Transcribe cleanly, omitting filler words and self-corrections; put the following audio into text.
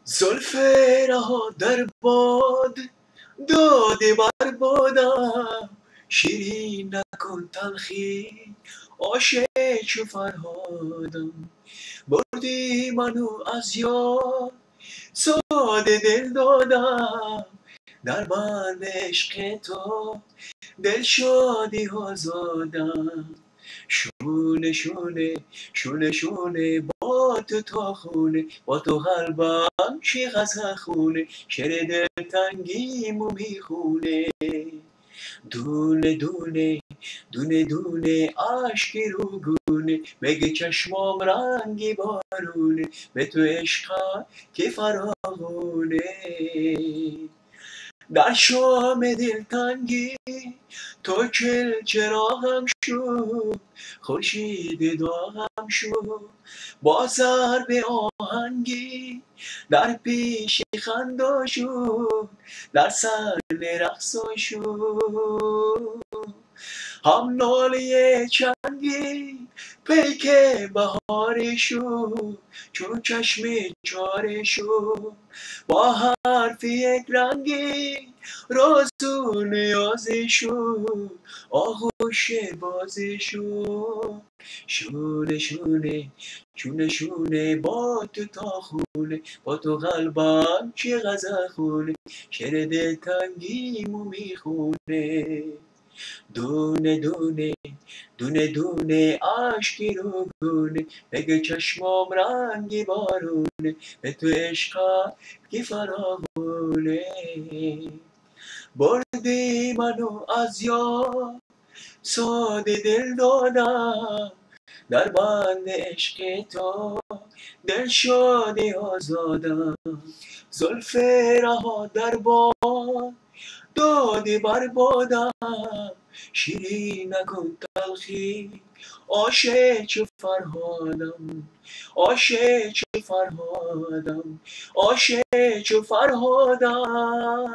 زلف رها در باد داده بر بادم، شیرین نکن تلخی عاشق چو فرهادم. بردی منو از یاد ساده دل دادم، در بند عشق تو دل شادی آزادم. شونه شونه شونه شونه با تو تا خونه، با تو قلبم چه خونه، شعر دلتنگیمو میخونه. دونه دونه دونه دونه اشکی روگونه، بگه چشمام رنگی بارونه، به تو عشقم که فراغونه. در شام دلتنگی تو که چراغم شد، خورشید داغم شد، با ضرب آهنگی در پیش خندا شد، در صحن رقصا شد. هم ناله چنگی پیک بهاری شد، چون چشم چاره شد، با حرف یک رنگی راز و نیازی شد، آغوش بازی شد. شونه شونه شونه شونه با تو تا خونه، با تو قلبم چه خونه، شعر دلتنگیمو میخونه. دونه دونه دونه دونه اشکی روگونه، بگه چشمام رنگی بارونه، به تو عشقم که فراغونه. بردی منو از یاد ساده دل دادم، در بند عشق تو دل شادی آزادم. زلف رها در باد دادی بر بادم، شیرین نکن تلخی عاشق چو فرهادم، عاشق چو فرهادم، عاشق چو فرهادم.